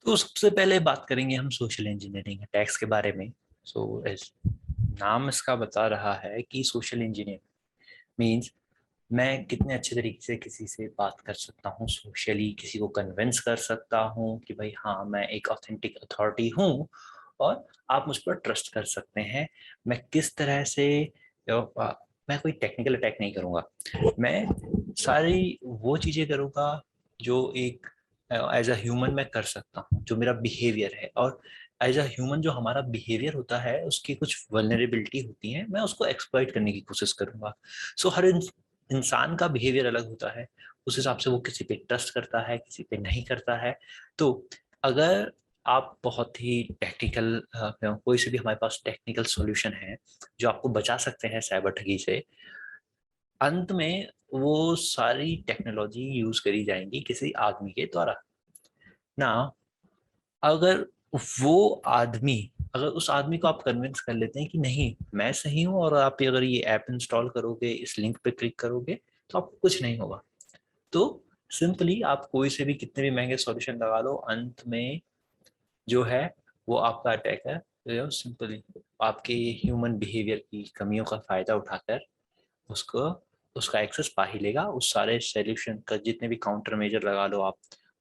तो सबसे पहले बात करेंगे हम सोशल इंजीनियरिंग अटैक्स के बारे में। सो इस नाम इसका बता रहा है कि सोशल इंजीनियर मींस मैं कितने अच्छे तरीके से किसी से बात कर सकता हूँ, सोशली किसी को कन्विंस कर सकता हूँ कि भाई हाँ मैं एक ऑथेंटिक अथॉरिटी हूँ और आप मुझ पर ट्रस्ट कर सकते हैं। मैं किस तरह से मैं कोई टेक्निकल अटैक नहीं करूँगा, मैं सारी वो चीज़ें करूँगा जो एक एज अ ह्यूमन मैं कर सकता हूँ, जो मेरा बिहेवियर है। और एज अ ह्यूमन जो हमारा बिहेवियर होता है उसकी कुछ वल्नरेबिलिटी होती है, मैं उसको एक्सप्लॉइट करने की कोशिश करूंगा। सो हर इंसान का बिहेवियर अलग होता है, उस हिसाब से वो किसी पे ट्रस्ट करता है, किसी पे नहीं करता है। तो अगर आप बहुत ही टेक्निकल कोई से भी हमारे पास टेक्निकल सॉल्यूशन है जो आपको बचा सकते हैं साइबर ठगी से, अंत में वो सारी टेक्नोलॉजी यूज करी जाएंगी किसी आदमी के द्वारा ना। अगर वो आदमी अगर उस आदमी को आप कन्विंस कर लेते हैं कि नहीं मैं सही हूं और आप अगर ये ऐप इंस्टॉल करोगे, इस लिंक पे क्लिक करोगे तो आपको कुछ नहीं होगा, तो सिंपली आप कोई से भी कितने भी महंगे सॉल्यूशन लगा लो, अंत में जो है वो आपका अटैकर जो सिंपली आपके ह्यूमन बिहेवियर की कमियों का फायदा उठाकर उसको उसका एक्सेस पा ही लेगा। उस सारे सॉल्यूशन का जितने भी काउंटर मेजर लगा लो आप,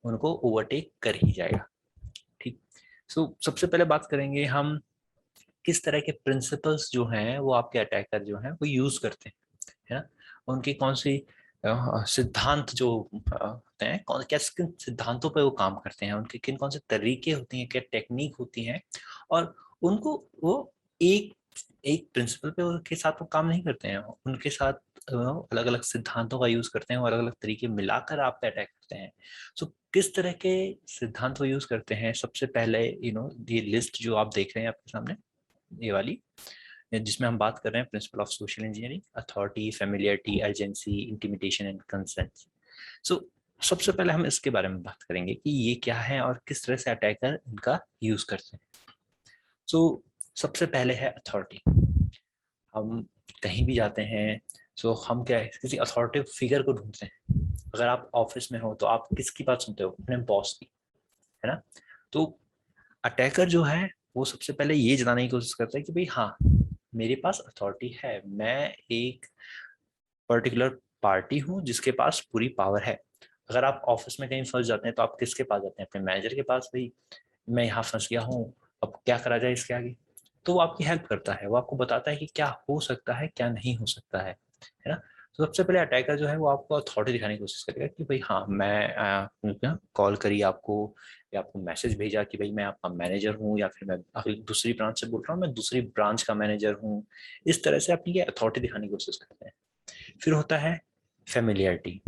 उनको ओवरटेक कर ही जाएगा। ठीक। सबसे पहले बात करेंगे हम किस तरह के प्रिंसिपल्स जो हैं वो आपके अटैकर जो हैं वो यूज करते हैं, है ना। उनकी कौन सी सिद्धांत जो होते हैं, कौन क्या किन सिद्धांतों पे वो काम करते हैं, उनके किन कौन से तरीके होती हैं, क्या टेक्निक होती हैं। और उनको वो एक एक प्रिंसिपल पे उनके साथ वो काम नहीं करते हैं, उनके साथ अलग अलग सिद्धांतों का यूज करते हैं और अलग अलग तरीके मिलाकर आप पे अटैक करते हैं। सो किस तरह के सिद्धांत वो यूज करते हैं, सबसे पहले ये लिस्ट जो आप देख रहे हैं आपके सामने, ये वाली जिसमें हम बात कर रहे हैं principle of social engineering, authority, familiarity, urgency, intimidation and consent. So सबसे पहले हम इसके बारे में बात करेंगे कि ये क्या है और किस तरह से अटैकर इनका यूज करते हैं। सो सबसे पहले है अथॉरिटी। हम कहीं भी जाते हैं, हम क्या है किसी अथॉरिटिव फिगर को ढूंढते हैं। अगर आप ऑफिस में हो तो आप किसकी बात सुनते हो, अपने बॉस की, है ना। तो अटैकर जो है वो सबसे पहले ये जताने की कोशिश करता है कि भाई हाँ मेरे पास अथॉरिटी है, मैं एक पर्टिकुलर पार्टी हूँ जिसके पास पूरी पावर है। अगर आप ऑफिस में कहीं फंस जाते हैं तो आप किसके पास जाते हैं, अपने मैनेजर के पास, भाई मैं यहाँ फंस गया हूँ, अब क्या करा जाए इसके आगे। तो वो आपकी हेल्प करता है, वो आपको बताता है कि क्या हो सकता है क्या नहीं हो सकता है ना। तो सबसे पहले अटैकर जो है वो आपको अथॉरिटी दिखाने की कोशिश करेगा कि भाई हाँ मैं कॉल करी आपको या आपको मैसेज भेजा कि भाई मैं आपका मैनेजर हूँ, या फिर मैं अगली दूसरी ब्रांच से बोल रहा हूँ, मैं दूसरी ब्रांच का मैनेजर हूँ। इस तरह से अपनी ये अथॉरिटी दिखाने की कोशिश करते हैं। फिर होता है फेमिलियरिटी।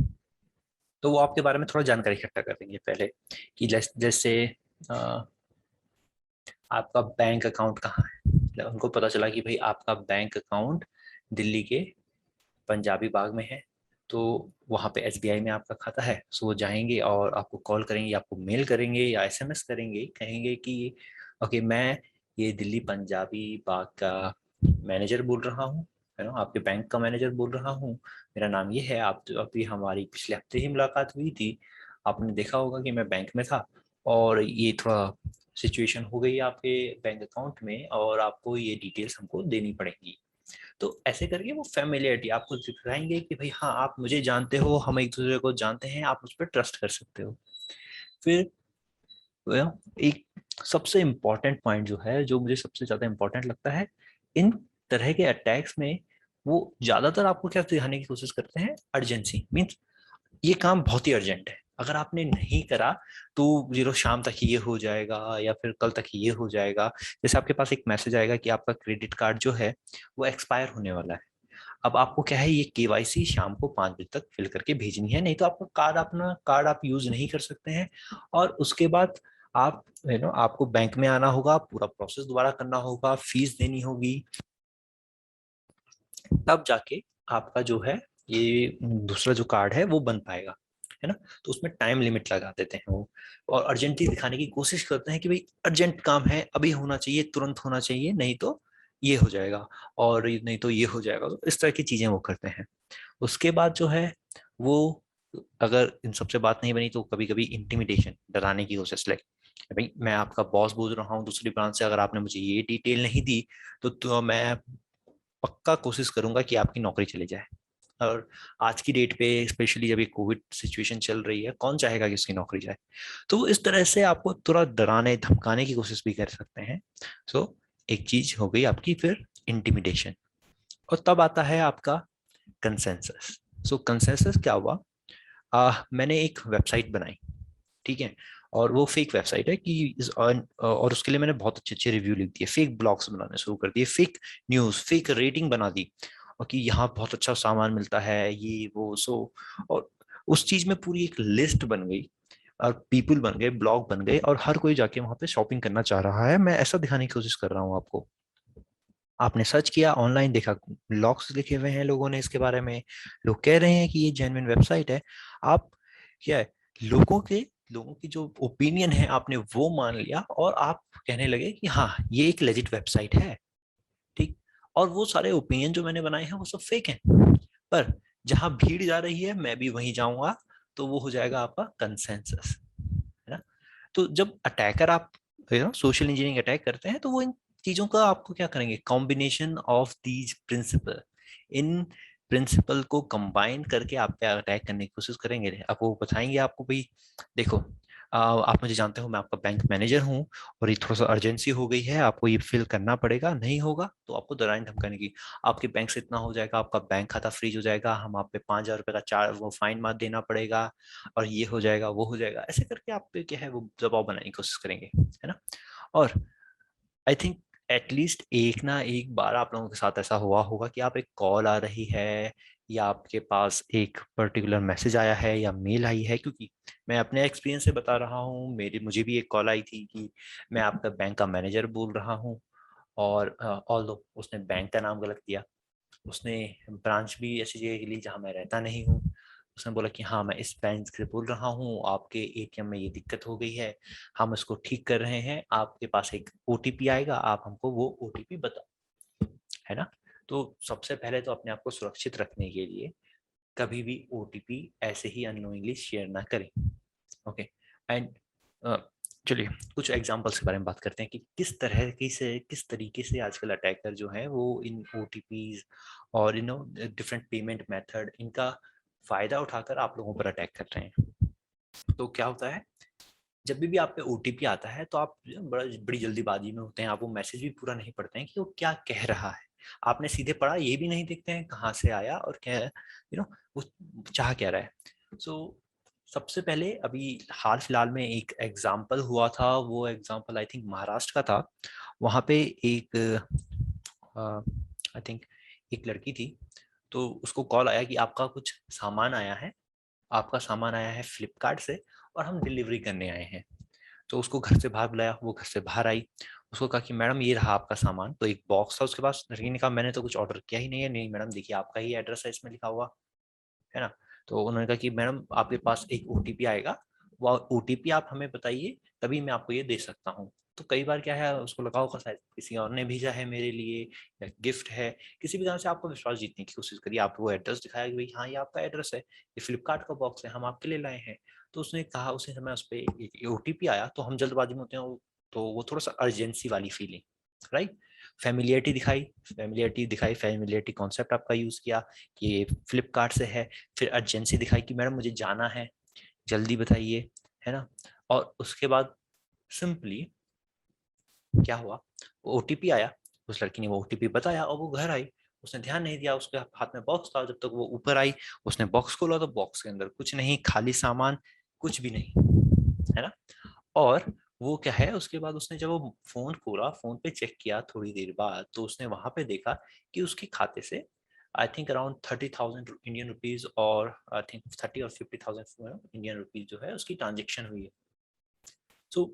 तो वो आपके बारे में थोड़ा जानकारी इकट्ठा कर देंगे पहले कि जैसे अ, आपका बैंक अकाउंट कहाँ है। मतलब उनको पता चला कि भाई आपका बैंक अकाउंट दिल्ली के पंजाबी बाग में है, तो वहाँ पे एसबीआई में आपका खाता है। सो वो जाएंगे और आपको कॉल करेंगे, आपको मेल करेंगे या एसएमएस करेंगे, कहेंगे कि ओके मैं ये दिल्ली पंजाबी बाग का मैनेजर बोल रहा हूँ, है ना, आपके बैंक का मैनेजर बोल रहा हूँ, मेरा नाम ये है। आप तो अभी हमारी पिछले हफ्ते ही मुलाकात हुई थी, आपने देखा होगा कि मैं बैंक में था और ये थोड़ा सिचुएशन हो गई आपके बैंक अकाउंट में और आपको ये डिटेल्स हमको देनी पड़ेंगी। तो ऐसे करके वो फेमिलियरिटी आपको दिखाएंगे कि भाई हाँ आप मुझे जानते हो, हम एक दूसरे को जानते हैं, आप उस पर ट्रस्ट कर सकते हो। फिर एक सबसे इम्पोर्टेंट पॉइंट जो है, जो मुझे सबसे ज्यादा इम्पोर्टेंट लगता है इन तरह के अटैक्स में, वो ज्यादातर आपको क्या दिखाने की कोशिश करते हैं, अर्जेंसी। मीन्स ये काम बहुत ही अर्जेंट है, अगर आपने नहीं करा तो जीरो शाम तक ही ये हो जाएगा या फिर कल तक ही ये हो जाएगा। जैसे आपके पास एक मैसेज आएगा कि आपका क्रेडिट कार्ड जो है वो एक्सपायर होने वाला है। अब आपको क्या है, ये केवाईसी शाम को 5 बजे तक फिल करके भेजनी है, नहीं तो आपका कार्ड आप यूज नहीं कर सकते हैं। और उसके बाद आप आपको बैंक में आना होगा, पूरा प्रोसेस दोबारा करना होगा, फीस देनी होगी, तब जाके आपका जो है ये दूसरा जो कार्ड है वो बन पाएगा, है ना। तो उसमें टाइम लिमिट लगा देते हैं वो, और अर्जेंटली दिखाने की कोशिश करते हैं कि भाई अर्जेंट काम है, अभी होना चाहिए, तुरंत होना चाहिए, नहीं तो ये हो जाएगा, और नहीं तो ये हो जाएगा। तो इस तरह की चीजें वो करते हैं। उसके बाद जो है वो, अगर इन सबसे बात नहीं बनी तो कभी कभी इंटिमिडेशन, डराने की कोशिश, लाइक भाई मैं आपका बॉस बोल रहा हूँ दूसरी ब्रांच से, अगर आपने मुझे ये डिटेल नहीं दी तो मैं पक्का कोशिश करूंगा कि आपकी नौकरी चली जाए। और आज की डेट पे स्पेशली जब ये कोविड सिचुएशन चल रही है, कौन चाहेगा कि उसकी नौकरी जाए। तो वो इस तरह से आपको थोड़ा डराने धमकाने की कोशिश भी कर सकते हैं। सो एक चीज हो गई आपकी, फिर इंटिमिडेशन। और तब आता है आपका कंसेंसस। सो कंसेंसस क्या हुआ, मैंने एक वेबसाइट बनाई, ठीक है, और वो फेक वेबसाइट है कि और उसके लिए मैंने बहुत अच्छे अच्छे रिव्यू लिख दिए, फेक ब्लॉग्स बनाने शुरू कर दिए, फेक न्यूज, फेक रेटिंग बना दी, और कि यहाँ बहुत अच्छा सामान मिलता है, ये वो सो। और उस चीज में पूरी एक लिस्ट बन गई, और पीपल बन गए, ब्लॉग बन गए, और हर कोई जाके वहां पे शॉपिंग करना चाह रहा है। मैं ऐसा दिखाने की कोशिश कर रहा हूँ आपको। आपने सर्च किया ऑनलाइन, देखा ब्लॉग्स लिखे हुए हैं लोगों ने इसके बारे में, लोग कह रहे हैं कि ये जेन्युइन वेबसाइट है। आप क्या है, लोगों के लोगों की जो ओपिनियन है आपने वो मान लिया, और आप कहने लगे कि हाँ ये एक लेजिट वेबसाइट है, ठीक। और वो सारे ओपिनियन जो मैंने बनाए हैं वो सब फेक हैं, पर जहां भीड़ जा रही है मैं भी वहीं जाऊंगा, तो वो हो जाएगा आपका कंसेंसस, है ना। तो जब अटैकर आप सोशल इंजीनियरिंग अटैक करते हैं, तो वो इन चीजों का आपको क्या करेंगे, कॉम्बिनेशन ऑफ दीज प्रिंसिपल, इन प्रिंसिपल को कंबाइन करके आप पे अटैक करने की कोशिश करेंगे। अब वो बताएंगे आपको, भाई देखो, आप मुझे जानते हो, मैं आपका बैंक मैनेजर हूँ, और ये थोड़ा सा अर्जेंसी हो गई है, आपको ये फिल करना पड़ेगा, नहीं होगा तो आपको डराने धमकाने की, आपके बैंक से इतना हो जाएगा, आपका बैंक खाता फ्रीज हो जाएगा, हम आप पे 5,000 रुपए का चार्ज वो फाइन मार देना पड़ेगा, और ये हो जाएगा वो हो जाएगा, ऐसे करके आप पे क्या है वो दबाव बनाने की कोशिश करेंगे, है ना। और आई थिंक एटलीस्ट एक ना एक बार आप लोगों के साथ ऐसा हुआ होगा कि आप एक कॉल आ रही है, या आपके पास एक पर्टिकुलर मैसेज आया है या मेल आई है, क्योंकि मैं अपने एक्सपीरियंस से बता रहा हूँ, मेरी मुझे भी एक कॉल आई थी कि मैं आपका बैंक का मैनेजर बोल रहा हूँ, और ऑल्दो उसने बैंक का नाम गलत दिया, उसने ब्रांच भी ऐसी जगह के लिए जहाँ मैं रहता नहीं हूँ, उसने बोला कि हाँ मैं इस बैंक से बोल रहा हूँ, आपके एटीएम में ये दिक्कत हो गई है, हम इसको ठीक कर रहे हैं, आपके पास एक ओटीपी आएगा, आप हमको वो ओटीपी बताओ, है ना। तो सबसे पहले तो अपने आप को सुरक्षित रखने के लिए कभी भी ओटीपी ऐसे ही अननोइंगली शेयर ना करें। ओके। एंड चलिए कुछ एग्जांपल्स के बारे में बात करते हैं कि किस तरीके से आजकल अटैकर जो है वो इन ओटीपीज और डिफरेंट पेमेंट मेथड, इनका फायदा उठाकर आप लोगों पर अटैक कर रहे हैं। तो क्या होता है, जब भी आप पे ओटीपी आता है तो आप बड़ी जल्दीबाजी में होते हैं, आप वो मैसेज भी पूरा नहीं पढ़ते हैं कि वो क्या कह रहा है, आपने सीधे पढ़ा ये भी नहीं देखते हैं कहाँ से आया और क्या, वो चाह क्या रहा है। सो सबसे पहले अभी हाल फिलहाल में एक एग्जाम्पल हुआ था, वो एग्जाम्पल आई थिंक महाराष्ट्र का था। वहाँ पे एक आई थिंक एक लड़की थी, तो उसको कॉल आया कि आपका कुछ सामान आया है, आपका सामान आया है फ्लिपकार्ट से, और हम डिलीवरी करने आए हैं। तो उसको घर से बाहर बुलाया, वो घर से बाहर आई, उसको कहा कि मैडम ये रहा आपका सामान, तो एक बॉक्स था उसके पास, लड़की ने कहा मैंने तो कुछ ऑर्डर किया ही नहीं है, नहीं मैडम देखिए आपका ही एड्रेस है इसमें लिखा हुआ, है ना। तो उन्होंने कहा कि मैडम आपके पास एक ओटीपी आएगा, वो ओटीपी आप हमें बताइए, तभी मैं आपको ये दे सकता हूँ। तो कई बार क्या है, उसको लगा होगा शायद किसी और ने भेजा है मेरे लिए, या गिफ्ट है, किसी भी तरह से आपको विश्वास जीतने की कोशिश करिए, आप वो एड्रेस दिखाया कि भाई हाँ ये आपका एड्रेस है, ये फ्लिपकार्ट का बॉक्स है, हम आपके लिए लाए हैं। तो उसने कहा, उसी समय उस पर ओटीपी आया, तो हम जल्दबाजी में होते हैं, तो वो थोड़ा सा अर्जेंसी वाली फीलिंग, राइट। फैमिलियरिटी कॉन्सेप्ट आपका यूज किया कि ये फ्लिपकार्ट से है, फिर अर्जेंसी दिखाई कि मैडम मुझे जाना है, जल्दी बताइए, है ना। और उसके बाद सिंपली क्या हुआ, ओटीपी आया, उस लड़की ने वो ओटीपी बताया और वो घर आई, उसने ध्यान नहीं दिया, उसके हाथ में बॉक्स था, जब तक वो ऊपर आई उसने बॉक्स खोला तो बॉक्स के अंदर कुछ नहीं, खाली सामान, कुछ भी नहीं, है ना। और वो क्या है, उसके बाद उसने जब वो फोन खोला, फोन पे चेक किया थोड़ी देर बाद, तो उसने वहां पे देखा कि उसके खाते से I think around 30,000 Indian rupees, और आई थिंक 30 और 50,000 इंडियन रुपीज जो है उसकी ट्रांजेक्शन हुई है। सो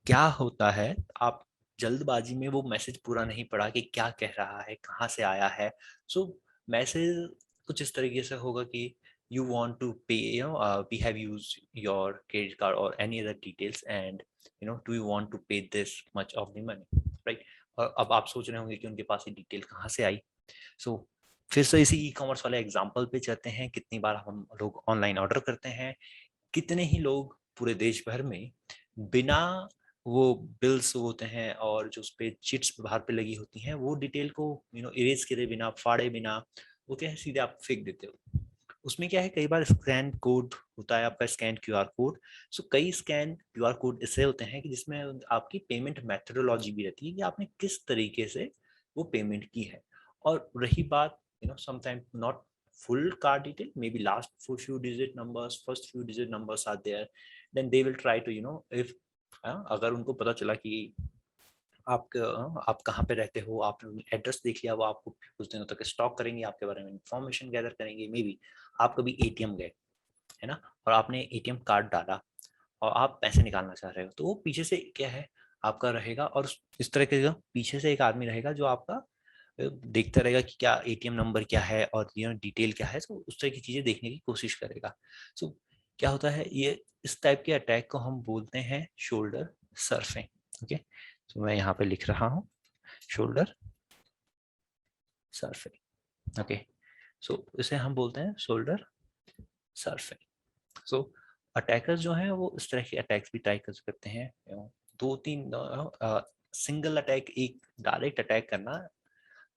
क्या होता है, आप जल्दबाजी में वो मैसेज पूरा नहीं पढ़ा कि क्या कह रहा है, कहाँ से आया है। सो मैसेज कुछ इस तरीके से होगा कि you want to pay, we have used your credit card or any other details, and do you want to pay this much of the money, right। और अब आप सोच रहे होंगे कि उनके पास ये डिटेल कहाँ से आई। सो फिर से इसी ई कॉमर्स वाले एग्जाम्पल पे चलते हैं, कितनी बार हम लोग ऑनलाइन ऑर्डर करते हैं, कितने ही लोग पूरे देश भर में बिना वो बिल्स होते हैं और जो उस पे चिट्स बाहर पे लगी होती हैं, वो डिटेल को इरेज करे बिना, फाड़े बिना, वो क्या है सीधे आप फेंक देते हो। उसमें क्या है, कई बार स्कैन कोड होता है आपका, स्कैन क्यूआर कोड। सो कई स्कैन क्यूआर कोड ऐसे होते हैं कि जिसमें आपकी पेमेंट मेथोडोलॉजी भी रहती है कि आपने किस तरीके से वो पेमेंट की है। और रही बात sometime not full card detail, maybe last few digit numbers, first few digit numbers are there, then they will try to if अगर उनको पता चला कि आप कहाँ पे रहते हो, आपने एड्रेस देख लिया, वो आपको कुछ दिनों तक स्टॉक करेंगे, आपके बारे में इंफॉर्मेशन गैदर करेंगे। मे बी आप कभी एटीएम गए, है ना, और आपने एटीएम कार्ड डाला और आप पैसे निकालना चाह रहे हो, तो वो पीछे से क्या है आपका रहेगा, और इस तरह के पीछे से एक आदमी रहेगा जो आपका देखता रहेगा कि क्या एटीएम नंबर क्या है और डिटेल क्या है, तो उस तरह की चीजें देखने की कोशिश करेगा। सो क्या होता है, ये इस टाइप के अटैक को हम बोलते हैं शोल्डर सर्फिंग। ओके, तो मैं यहाँ पे लिख रहा हूँ शोल्डर सर्फिंग। ओके, सो इसे हम बोलते हैं शोल्डर सर्फिंग। सो अटैकर्स जो हैं वो इस तरह के अटैक्स भी ट्राई कर सकते हैं। दो तीन सिंगल अटैक, एक डायरेक्ट अटैक करना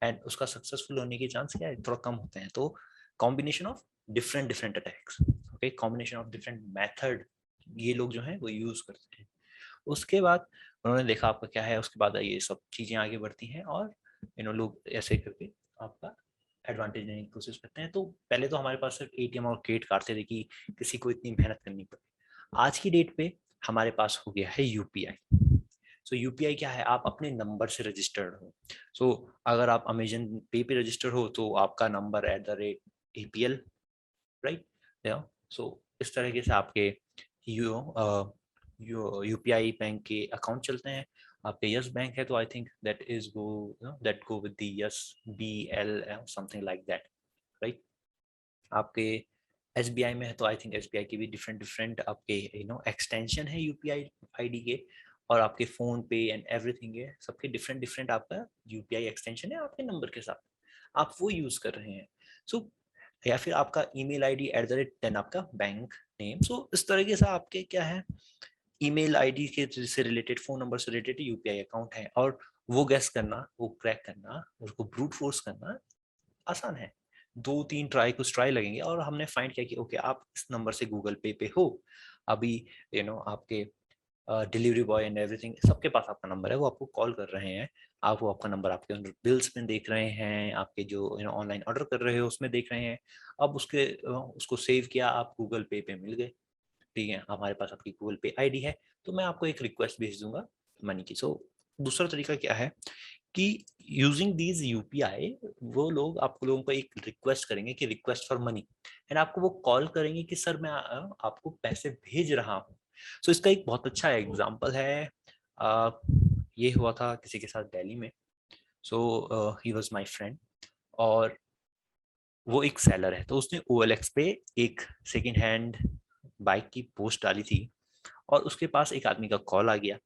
एंड उसका सक्सेसफुल होने के चांस क्या है, थोड़ा कम होते हैं। तो combination of different different attacks, okay, combination of different method ये लोग जो हैं वो यूज करते हैं। उसके बाद उन्होंने देखा आपका क्या है, उसके बाद ये सब चीजें आगे बढ़ती हैं और लोग ऐसे करके आपका एडवांटेज लेने की कोशिश करते हैं। तो पहले तो हमारे पास सिर्फ एटीएम और क्रेडिट कार्ड थे कि किसी को इतनी मेहनत करनी पड़े। आज की डेट पे हमारे पास हो गया है यूपीआई। सो यूपीआई क्या है, आप अपने नंबर से रजिस्टर्ड हो। सो अगर आप अमेजन पे पे रजिस्टर्ड हो तो आपका नंबर @APL, राइट। सो इस तरीके से आपके यूपीआई बैंक के अकाउंट चलते हैं। आपके यस बैंक है तो I think that go with the yes BL something like that, right. आपके एसबीआई में है तो आई थिंक एसबीआई की भी डिफरेंट डिफरेंट आपके एक्सटेंशन है यूपीआई आईडी के, और आपके फोन पे एंड एवरीथिंग है, सबके डिफरेंट डिफरेंट आपका यूपीआई एक्सटेंशन है आपके नंबर के साथ, आप वो यूज कर रहे हैं। सो या फिर आपका ईमेल आईडी @10 आपका बैंक नेम। सो इस तरीके से आपके क्या है, ईमेल आईडी के से रिलेटेड, फोन नंबर से रिलेटेड यूपीआई अकाउंट है, और वो गैस करना, वो क्रैक करना, उसको ब्रूट फोर्स करना आसान है। दो तीन कुछ ट्राई लगेंगे और हमने फाइंड किया कि ओके आप इस नंबर से गूगल पे हो, अभी आपके डिलीवरी बॉय एंड एवरीथिंग सबके पास आपका नंबर है, वो आपको कॉल कर रहे हैं, आप वो आपका नंबर आपके बिल्स में देख रहे हैं, आपके जो ऑनलाइन ऑर्डर कर रहे हो उसमें देख रहे हैं। अब उसको सेव किया, आप गूगल पे मिल गए, ठीक है, हमारे पास आपकी गूगल पे आईडी है, तो मैं आपको एक रिक्वेस्ट भेज दूंगा मनी की। सो दूसरा तरीका क्या है कि यूजिंग दीज यूपीआई, वो लोग आपको लोगों को एक रिक्वेस्ट करेंगे कि रिक्वेस्ट फॉर मनी, एंड आपको वो कॉल करेंगे कि सर मैं आपको पैसे भेज रहा हूँ। सो इसका एक बहुत अच्छा एग्जांपल है, आ, ये हुआ था किसी के साथ दिल्ली में। सो ही वाज माय फ्रेंड, और वो एक सेलर है, तो उसने OLX पे एक सेकेंड हैंड बाइक की पोस्ट डाली थी, और उसके पास एक आदमी का कॉल आ गया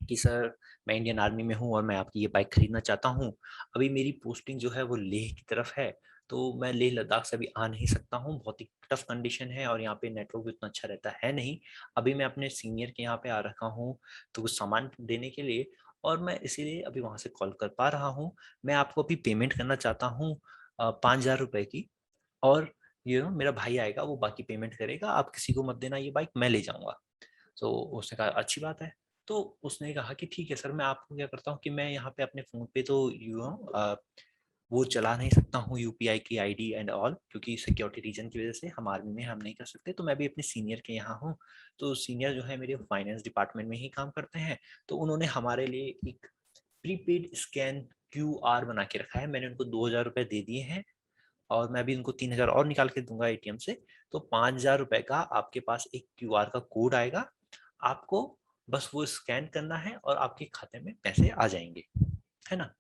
कि सर मैं इंडियन आर्मी में हूँ और मैं आपकी ये बाइक खरीदना चाहता हूँ। अभी मेरी पोस्टिंग जो है वो लेह की तरफ है, तो मैं लेह लद्दाख से अभी आ नहीं सकता हूँ, बहुत ही टफ कंडीशन है और यहाँ पे नेटवर्क भी उतना अच्छा रहता है नहीं। अभी मैं अपने सीनियर के यहाँ पे आ रखा हूँ तो कुछ सामान देने के लिए, और मैं इसीलिए अभी वहाँ से कॉल कर पा रहा हूँ। मैं आपको अभी पेमेंट करना चाहता हूँ 5,000 रुपए की, और मेरा भाई आएगा वो बाकी पेमेंट करेगा, आप किसी को मत देना, ये बाइक मैं ले जाऊंगा। तो उसने कहा अच्छी बात है। तो उसने कहा कि ठीक है सर, मैं आपको क्या करता हूँ कि मैं यहाँ पे अपने फ़ोन पे तो वो चला नहीं सकता हूँ यूपीआई की आईडी एंड ऑल, क्योंकि सिक्योरिटी रीजन की वजह से हम आर्मी में हम नहीं कर सकते, तो मैं भी अपने सीनियर के यहाँ हूँ। तो सीनियर जो है मेरे फाइनेंस डिपार्टमेंट में ही काम करते हैं, तो उन्होंने हमारे लिए एक प्रीपेड स्कैन QR बना के रखा है। मैंने उनको 2,000 रुपये दे दिए हैं, और मैं भी उनको 3,000 और निकाल के दूंगा एटीएम से। तो 5,000 रुपए का आपके पास एक QR का कोड आएगा, आपको बस वो स्कैन करना है और आपके खाते में पैसे आ जाएंगे, है ना।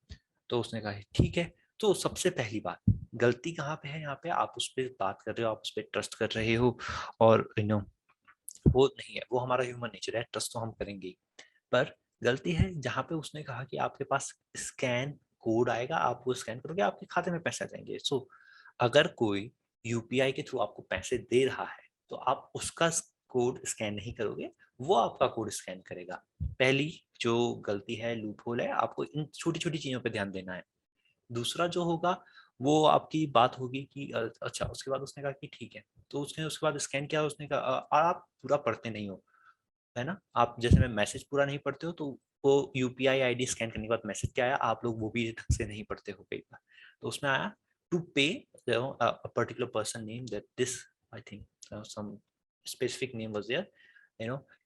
तो उसने कहा ठीक है। तो सबसे पहली बात, गलती कहाँ पे है, यहाँ पे आप उस पर बात कर रहे हो, आप उस पर ट्रस्ट कर रहे हो, और वो नहीं है, वो हमारा ह्यूमन नेचर है, ट्रस्ट तो हम करेंगे ही। पर गलती है जहाँ पे उसने कहा कि आपके पास स्कैन कोड आएगा, आप वो स्कैन करोगे आपके खाते में पैसे आ जाएंगे। सो अगर कोई यूपीआई के थ्रू आपको पैसे दे रहा है तो आप उसका कोड स्कैन नहीं करोगे, वो आपका कोड स्कैन करेगा। पहली जो गलती है, लूप होल है, आपको इन छोटी छोटी चीजों पे ध्यान देना है। दूसरा जो होगा वो आपकी बात होगी कि अच्छा, उसके बाद उसने कहा कि ठीक है, तो उसने उसके बाद स्कैन किया, उसने कहा आप पूरा पढ़ते नहीं हो, है ना। आप जैसे में मैसेज पूरा नहीं पढ़ते हो, तो वो यूपीआई आईडी स्कैन करने के बाद मैसेज क्या आया, आप लोग वो भी ढंग से नहीं पढ़ते हो कई बार। तो उसमें आया to pay particular person name that this, I think some specific name was there,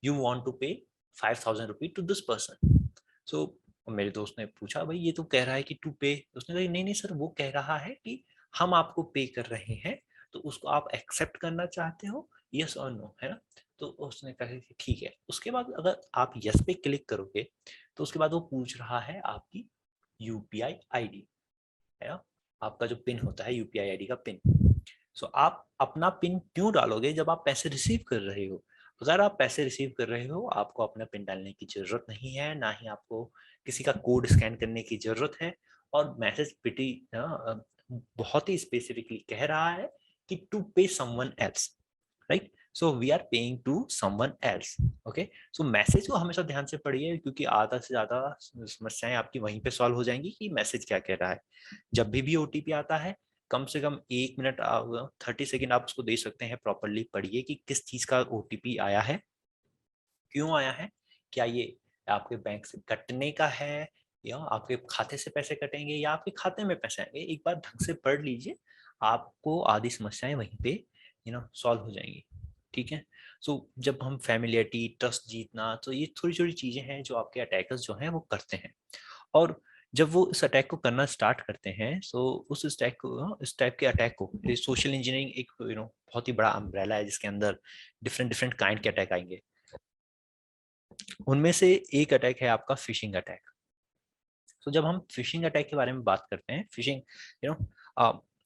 you want to pay 5,000 rupees to this person. So मेरे दोस्त ने पूछा, भाई ये तो कह रहा है कि टू पे, उसने कहा नहीं नहीं सर, वो कह रहा है कि हम आपको पे कर रहे हैं, तो उसको आप एक्सेप्ट करना चाहते हो, यस और नो, है ना। तो उसने कहा कि ठीक है। उसके बाद अगर आप यस पे क्लिक करोगे तो उसके बाद वो पूछ रहा है आपकी यूपीआई आईडी, है ना, आपका जो पिन होता है यूपीआई आईडी का पिन। सो आप अपना पिन क्यों डालोगे जब आप पैसे रिसीव कर रहे हो। अगर आप पैसे रिसीव कर रहे हो, आपको अपना पिन डालने की जरूरत नहीं है, ना ही आपको किसी का कोड स्कैन करने की जरूरत है। और मैसेज पिटी बहुत ही स्पेसिफिकली कह रहा है कि to pay someone else, right. So we are paying to someone else, okay. So message को हमेशा ध्यान से पढ़िए, क्योंकि आधा से ज्यादा समस्याएं आपकी वहीं पे सॉल्व हो जाएंगी कि मैसेज क्या कह रहा है। जब भी ओटीपी आता है, कम से कम 1 मिनट 30 सेकेंड आप उसको दे सकते हैं, प्रॉपरली पढ़िए कि किस चीज का ओटीपी आया है, क्यों आया है, क्या ये आपके बैंक से कटने का है, या आपके खाते से पैसे कटेंगे, या आपके खाते में पैसे आएंगे। एक बार ढंग से पढ़ लीजिए, आपको आधी समस्याएं वहीं पे सॉल्व हो जाएंगी, ठीक है। सो जब हम फैमिलियरिटी, ट्रस्ट जीतना, तो ये थोड़ी छोटी चीजें हैं जो आपके अटैकर्स जो हैं वो करते हैं। और जब वो इस अटैक को करना स्टार्ट करते हैं, सो उस इस टाइप के अटैक को, सोशल इंजीनियरिंग एक बहुत ही बड़ा अम्ब्रेला है जिसके अंदर डिफरेंट डिफरेंट काइंड के अटैक आएंगे। उनमें से एक अटैक है आपका फिशिंग अटैक। तो जब हम फिशिंग अटैक के बारे में बात करते हैं, फिशिंग यू नो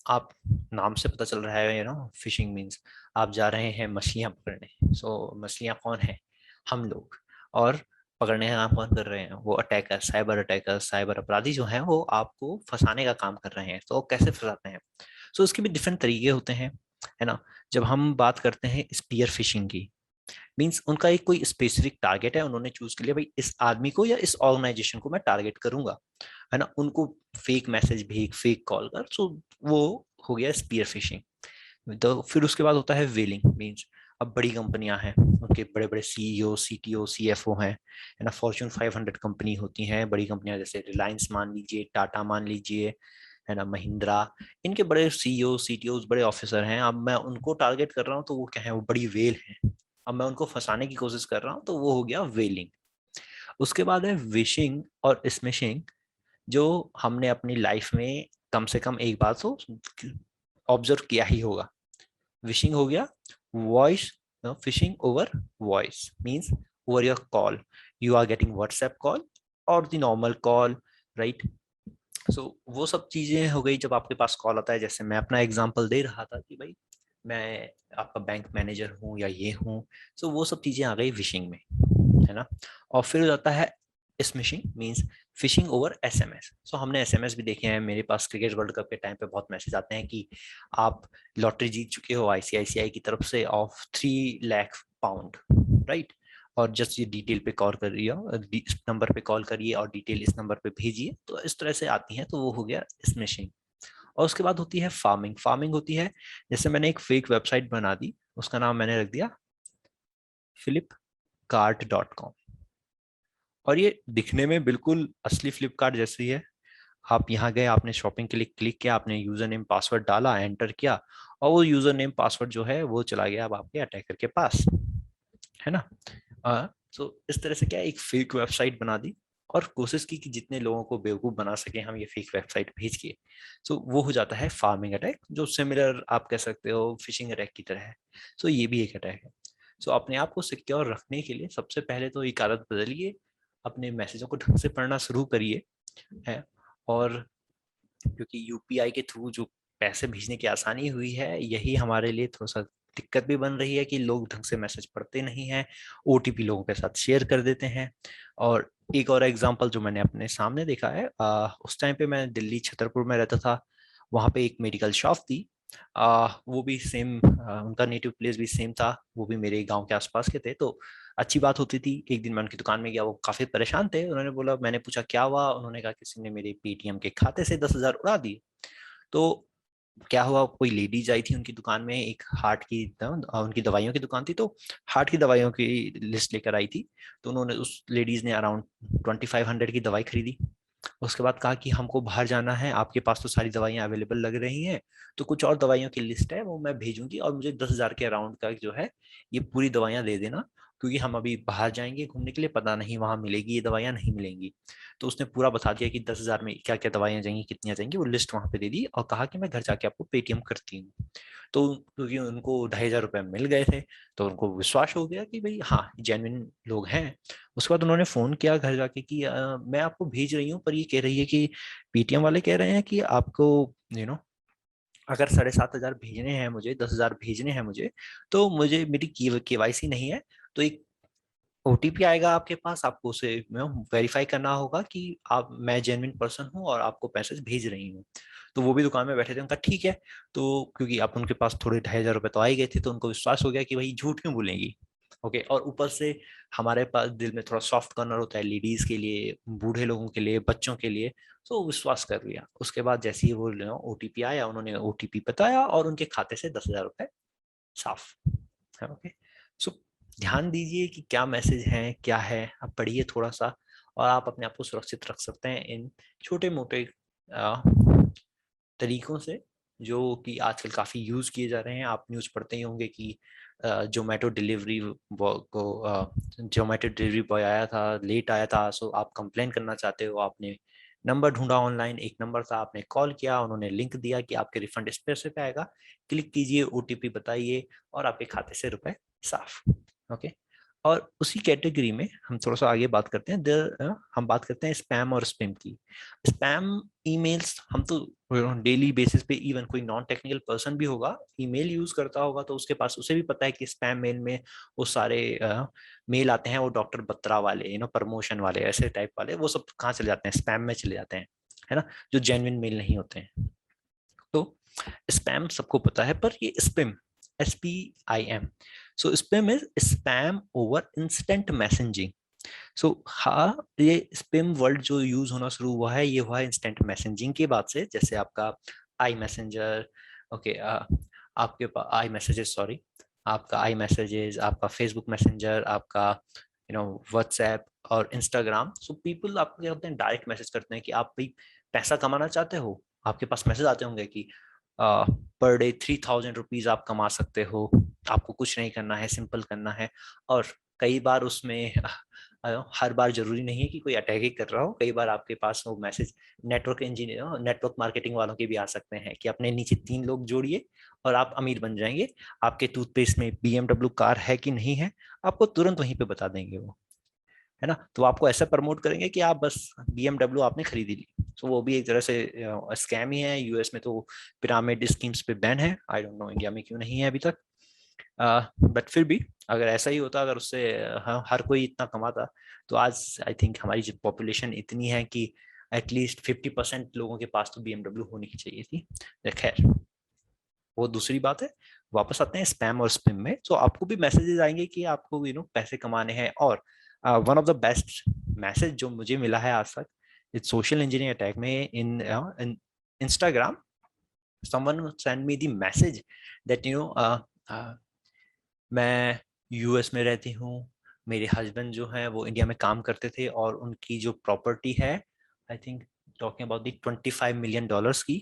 आप नाम से पता चल रहा है, फिशिंग मींस आप जा रहे हैं मछलियां पकड़ने। सो मछलियां कौन है, हम लोग। और पकड़ने का काम कौन कर रहे हैं, वो अटैकर, साइबर अपराधी जो हैं, वो आपको फंसाने का काम कर रहे हैं। तो कैसे फंसाते हैं, सो उसके भी डिफरेंट तरीके होते हैं, है ना। जब हम बात करते हैं स्पीयर फिशिंग की, मींस उनका एक कोई स्पेसिफिक टारगेट है, उन्होंने चूज कर लिया, भाई इस आदमी को या इस ऑर्गेनाइजेशन को मैं टारगेट करूंगा, है ना। उनको फेक मैसेज भेज, फेक कॉल कर, सो वो हो गया स्पीयर फिशिंग। तो फिर उसके बाद होता है वेलिंग, मींस अब बड़ी कंपनियां हैं, उनके बड़े बड़े सीईओ, सीटीओ, सीएफओ हैं, है ना। फॉर्च्यून 500 कंपनी होती हैं, बड़ी कंपनियां जैसे रिलायंस मान लीजिए, टाटा मान लीजिए, है ना, महिंद्रा। इनके बड़े सीईओ, सीटीओ, बड़े ऑफिसर हैं। अब मैं उनको टारगेट कर रहा हूँ तो वो क्या है, वो बड़ी वेल है। अब मैं उनको फंसाने की कोशिश कर रहा हूँ तो वो हो गया वेलिंग। उसके बाद है विशिंग और स्मिशिंग, जो हमने अपनी लाइफ में कम से कम एक बार तो ऑब्जर्व किया ही होगा। विशिंग हो गया voice phishing over voice, means over your call, you are getting WhatsApp call और the normal call, right. So वो सब चीजें हो गई जब आपके पास कॉल आता है। जैसे मैं अपना एग्जांपल दे रहा था कि भाई मैं आपका बैंक मैनेजर हूँ या ये हूँ, सो वो सब चीजें आ गई विशिंग में, है ना। और फिर जाता है smishing, means phishing over SMS. So हमने एसएमएस भी देखे हैं, मेरे पास क्रिकेट वर्ल्ड कप के टाइम पे बहुत मैसेज आते हैं कि आप लॉटरी जीत चुके हो आईसीआईसीआई की तरफ से ऑफ 3 लाख पाउंड, राइट। और जस्ट ये डिटेल पे कॉल करिए, इस नंबर पे कॉल करिए और डिटेल इस नंबर पे भेजिए, तो इस तरह से आती हैं। तो वो हो गया स्मिशिंग। और उसके बाद होती है फार्मिंग। फार्मिंग होती है, जैसे मैंने एक फेक वेबसाइट बना दी, उसका नाम मैंने रख दिया flipkart.com, और ये दिखने में बिल्कुल असली फ्लिपकार्ट जैसी है। आप यहाँ गए, आपने शॉपिंग के लिए क्लिक किया, आपने यूजर नेम पासवर्ड डाला, एंटर किया, और वो यूजर नेम पासवर्ड जो है वो चला गया अब आपके अटैकर के पास, है ना। तो इस तरह से क्या, एक फेक वेबसाइट बना दी और कोशिश की कि जितने लोगों को बेवकूफ बना सके हम ये फेक वेबसाइट भेज के। सो वो हो जाता है फार्मिंग अटैक, जो सिमिलर आप कह सकते हो फिशिंग अटैक की तरह है। सो ये भी एक अटैक है। सो अपने आप को सिक्योर रखने के लिए सबसे पहले तो एक आदत बदलिए, अपने मैसेजों को ढंग से पढ़ना शुरू करिए, है। और क्योंकि यूपीआई के थ्रू जो पैसे भेजने की आसानी हुई है, यही हमारे लिए थोड़ा सा दिक्कत भी बन रही है कि लोग ढंग से मैसेज पढ़ते नहीं हैं, ओटीपी लोगों के साथ शेयर कर देते हैं। और एक और एग्जांपल जो मैंने अपने सामने देखा है, उस टाइम पे मैं दिल्ली छतरपुर में रहता था, वहाँ पे एक मेडिकल शॉप थी, वो भी सेम, उनका नेटिव प्लेस भी सेम था, वो भी मेरे गांव के आसपास के थे। तो अच्छी बात होती थी। एक दिन मैं उनकी दुकान में गया, वो काफी परेशान थे। उन्होंने बोला, मैंने पूछा क्या हुआ, उन्होंने कहा किसी ने मेरे पेटीएम के खाते से 10,000 उड़ा दिए। तो क्या हुआ, कोई लेडीज आई थी उनकी दुकान में, एक हार्ट की उनकी दवाइयों की दुकान थी, तो हार्ट की दवाइयों की लिस्ट लेकर आई थी। तो उन्होंने, उस लेडीज ने अराउंड 2500 की दवाई खरीदी। उसके बाद कहा कि हमको बाहर जाना है, आपके पास तो सारी दवाइयां अवेलेबल लग रही हैं, तो कुछ और दवाइयों की लिस्ट है वो मैं भेजूंगी, और मुझे 10,000 के अराउंड का जो है ये पूरी दवाइयां दे देना, क्योंकि हम अभी बाहर जाएंगे घूमने के लिए, पता नहीं वहां मिलेगी ये दवाइयां नहीं मिलेंगी। तो उसने पूरा बता दिया कि 10,000 में क्या क्या दवाइयां जाएंगी, कितनी आ जाएंगी, वो लिस्ट वहां पे दे दी, और कहा कि मैं घर जाके आपको पेटीएम करती हूँ। तो क्योंकि उनको 2,500 रुपये मिल गए थे, तो उनको विश्वास हो गया कि भाई हाँ जेन्युइन लोग हैं। उसके बाद उन्होंने फोन किया घर जाके कि मैं आपको भेज रही हूँ, पर ये कह रही है कि पेटीएम वाले कह रहे हैं कि आपको अगर 7,500 भेजने हैं मुझे, 10,000 भेजने हैं मुझे, तो मुझे मेरी केवाईसी नहीं है, तो एक ओटीपी आएगा आपके पास, आपको उसे वेरीफाई करना होगा कि आप, मैं जेन्युइन पर्सन हूँ और आपको पैसे भेज रही हूँ। तो वो भी दुकान में बैठे थे, उनका ठीक है। तो क्योंकि आप, उनके पास थोड़े 2,500 रुपये तो आ ही गए थे, तो उनको विश्वास हो गया कि भाई झूठ क्यों बोलेंगी। ओके, और ऊपर से हमारे पास दिल में थोड़ा सॉफ्ट कॉर्नर होता है, लेडीज के लिए, बूढ़े लोगों के लिए, बच्चों के लिए। तो विश्वास कर लिया। उसके बाद जैसे ही वो ओटीपी आया, उन्होंने ओटीपी बताया और उनके खाते से 10,000 रुपये साफ। ओके, सो ध्यान दीजिए कि क्या मैसेज है, क्या है, आप पढ़िए थोड़ा सा, और आप अपने आप को सुरक्षित रख सकते हैं इन छोटे मोटे तरीकों से, जो कि आजकल काफी यूज किए जा रहे हैं। आप न्यूज पढ़ते ही होंगे कि Zomato delivery Zomato delivery boy आया था, लेट आया था, सो आप कंप्लेन करना चाहते हो, आपने नंबर ढूंढा ऑनलाइन, एक नंबर था, आपने कॉल किया, उन्होंने लिंक दिया कि आपके रिफंड इस पैसे पे आएगा, क्लिक कीजिए, ओटीपी बताइए, और आपके खाते से रुपए साफ। ओके, और उसी कैटेगरी में हम थोड़ा सा आगे बात करते हैं, हम बात करते हैं स्पैम और स्पिम की। स्पैम ईमेल्स, हम तो डेली बेसिस पे, इवन कोई नॉन टेक्निकल पर्सन भी होगा, ईमेल यूज करता होगा, तो उसके पास, उसे भी पता है कि स्पैम मेल में वो सारे मेल आते हैं, वो डॉक्टर बत्रा वाले, प्रमोशन वाले, ऐसे टाइप वाले, वो सब कहाँ चले जाते हैं, स्पैम में चले जाते हैं, है ना, जो जेन्युइन मेल नहीं होते हैं। तो स्पैम सबको पता है, पर ये spim, SPIM, so spim is spam over instant messaging. So हाँ, ये स्पिम वर्ड जो यूज होना शुरू हुआ है, ये हुआ है इंस्टेंट मैसेजिंग के बाद से, जैसे आपका आई मैसेंजर, ओके, आपके पास आई मैसेजेस, सॉरी, आपका आई मैसेजेस, आपका फेसबुक मैसेंजर, आपका व्हाट्सएप और इंस्टाग्राम। सो पीपल आपको क्या होते हैं, डायरेक्ट मैसेज करते हैं कि आप भाई पैसा कमाना चाहते हो, आपके पास मैसेज आते होंगे कि पर डे 3,000 रुपीज आप कमा सकते हो, आपको कुछ नहीं करना है, सिंपल करना है। और कई बार उसमें हर बार जरूरी नहीं है कि कोई अटैक ही कर रहा हो, कई बार आपके पास वो message network engineer, network marketing वालों के भी आ सकते हैं कि अपने नीचे 3 लोग जोड़िए और आप अमीर बन जाएंगे, आपके टूथपेस्ट में BMW कार है कि नहीं है, आपको तुरंत वहीं पे बता देंगे वो, है ना। तो आपको ऐसा प्रमोट करेंगे कि आप बस BMW आपने खरीदी ली। तो वो भी एक तरह से स्कैम ही है। यूएस में तो पिरामिड स्कीम्स पे बैन है, आई डोंट नो इंडिया में क्यों नहीं है अभी तक। बट फिर भी अगर ऐसा ही होता, अगर उससे हर कोई इतना कमाता, तो आज आई थिंक हमारी जो पॉपुलेशन इतनी है कि एटलीस्ट 50% लोगों के पास तो BMW होनी ही चाहिए थी। खैर, वो दूसरी बात है। वापस आते हैं स्पैम और स्पिम में। तो आपको भी मैसेजेस आएंगे कि आपको पैसे कमाने हैं। और one of the best message जो मुझे मिला है आज तक इस सोशल इंजीनियरिंग अटैक में, in Instagram, someone send me the message that मैं यूएस में रहती हूँ, मेरे हस्बैंड जो हैं वो इंडिया में काम करते थे, और उनकी जो प्रॉपर्टी है, I think talking about the $25 million की,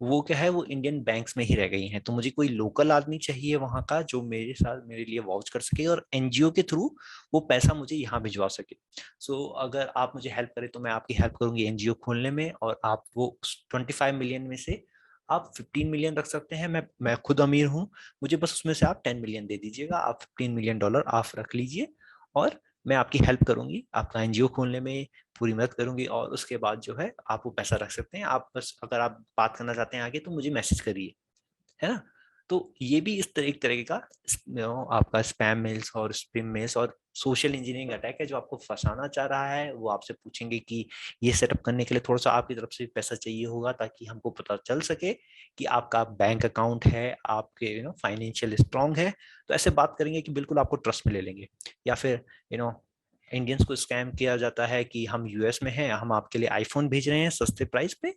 वो क्या है, वो इंडियन बैंक्स में ही रह गई हैं। तो मुझे कोई लोकल आदमी चाहिए वहाँ का जो मेरे साथ, मेरे लिए वाउच कर सके, और एनजीओ के थ्रू वो पैसा मुझे यहाँ भिजवा सके। सो अगर आप मुझे हेल्प करें तो मैं आपकी हेल्प करूंगी एनजीओ खोलने में, और आप वो 25 मिलियन में से आप 15 मिलियन रख सकते हैं। मैं खुद अमीर हूँ, मुझे बस उसमें से आप 10 मिलियन दे दीजिएगा, आप $15 मिलियन आप रख लीजिए, और मैं आपकी हेल्प करूंगी, आपका एनजीओ खोलने में पूरी मदद करूंगी। और उसके बाद जो है आप वो पैसा रख सकते हैं। आप बस अगर आप बात करना चाहते हैं आगे, तो मुझे मैसेज करिए, है ना। तो ये भी एक तरीके का आपका स्पैम मेल्स और स्पिम मेल्स और सोशल इंजीनियरिंग अटैक है जो आपको फंसाना चाह रहा है। वो आपसे पूछेंगे कि ये सेटअप करने के लिए थोड़ा सा आपकी तरफ से पैसा चाहिए होगा, ताकि हमको पता चल सके कि आपका बैंक अकाउंट है, आपके फाइनेंशियल स्ट्रांग है। तो ऐसे बात करेंगे कि बिल्कुल आपको ट्रस्ट में ले लेंगे। या फिर इंडियंस को स्कैम किया जाता है कि हम यूएस में हैं, हम आपके लिए आईफोन भेज रहे हैं सस्ते प्राइस पे,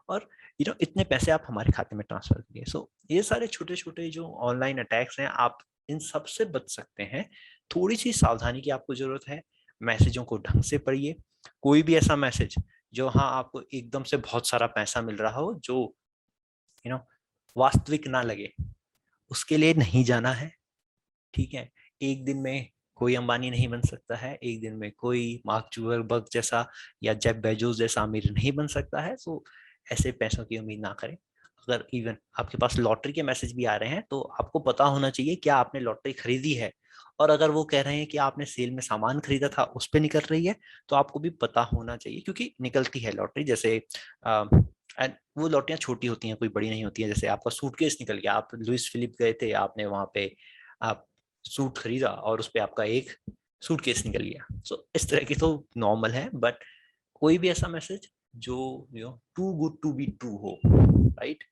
और इतने पैसे आप हमारे खाते में ट्रांसफर करिए। सो ये सारे छोटे छोटे जो ऑनलाइन अटैक्स हैं, आप इन सब से बच सकते हैं। थोड़ी सी सावधानी की आपको जरूरत है। मैसेजों को ढंग से पढ़िए। कोई भी ऐसा मैसेज जो आपको एकदम से बहुत सारा पैसा मिल रहा हो, जो वास्तविक ना लगे, उसके लिए नहीं जाना है। ठीक है, एक दिन में कोई अंबानी नहीं बन सकता है, एक दिन में कोई मार्क जुकरबर्ग जैसा या जेफ बेजोस जैसा अमीर नहीं बन सकता है। तो ऐसे पैसों की उम्मीद ना करें। अगर इवन आपके पास लॉटरी के मैसेज भी आ रहे हैं, तो आपको पता होना चाहिए क्या आपने लॉटरी खरीदी है। और अगर वो कह रहे हैं कि आपने सेल में सामान खरीदा था, उस पर निकल रही है, तो आपको भी पता होना चाहिए, क्योंकि निकलती है लॉटरी। जैसे वो लॉटरियां छोटी होती हैं, कोई बड़ी नहीं होती है। जैसे आपका सूटकेस निकल गया, आप लुइस फिलिप गए थे, आपने वहां पे आप सूट खरीदा और उस पर आपका एक सूटकेस निकल गया। सो इस तरह की तो नॉर्मल है। बट कोई भी ऐसा मैसेज जो too good to be true हो, राइट,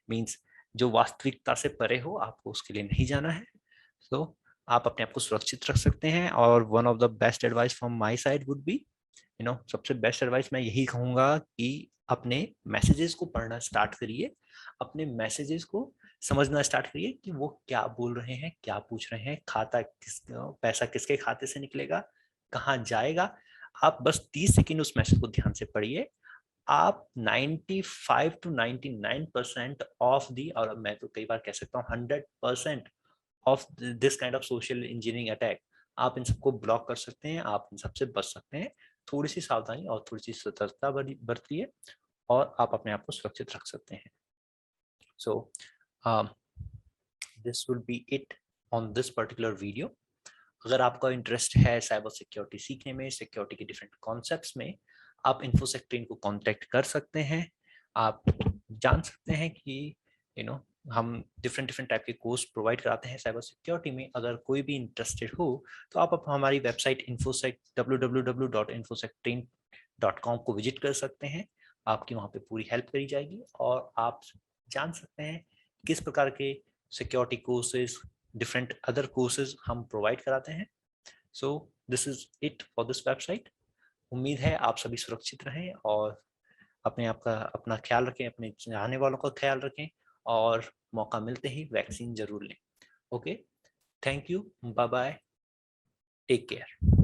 मींस जो वास्तविकता से परे हो, आपको उसके लिए नहीं जाना है। सो आप अपने आप को सुरक्षित रख सकते हैं। और one of the best advice from my side would be, सबसे बेस्ट एडवाइस मैं यही कहूंगा कि अपने मैसेजेस को पढ़ना स्टार्ट करिए। अपने मैसेजेस को समझना स्टार्ट करिए कि वो क्या बोल रहे हैं, क्या पूछ रहे हैं, पैसा किसके खाते से निकलेगा, कहाँ जाएगा। आप बस 30 सेकंड उस मैसेज को ध्यान से पढ़िए। आप 95 to 99% ऑफ दी, और मैं तो कई बार कह सकता हूँ 100% of this kind of social engineering attack आप इन सबको ब्लॉक कर सकते हैं, आप इन सबसे बच सकते हैं। थोड़ी सी सावधानी और थोड़ी सी सतर्कता बरतिए, और आप अपने आप को सुरक्षित रख सकते हैं। So this will be it on this particular video. अगर आपका इंटरेस्ट है साइबर सिक्योरिटी सीखने में, सिक्योरिटी के डिफरेंट कॉन्सेप्ट्स में, आप इन्फोसेक ट्रेन को कांटेक्ट कर सकते हैं। आप जान सकते हैं कि हम डिफरेंट डिफरेंट टाइप के कोर्स प्रोवाइड कराते हैं साइबर सिक्योरिटी में। अगर कोई भी इंटरेस्टेड हो, तो आप हमारी वेबसाइट इन्फोसेक www.infosectrain.com को विजिट कर सकते हैं। आपकी वहाँ पे पूरी हेल्प करी जाएगी, और आप जान सकते हैं किस प्रकार के security courses, different other courses हम प्रोवाइड कराते हैं। So this is it for this website. उम्मीद है आप सभी सुरक्षित रहें, और अपने आप का अपना ख्याल रखें, अपने चाहने वालों का ख्याल रखें, और मौका मिलते ही वैक्सीन जरूर लें। Okay, thank you, bye bye, take care.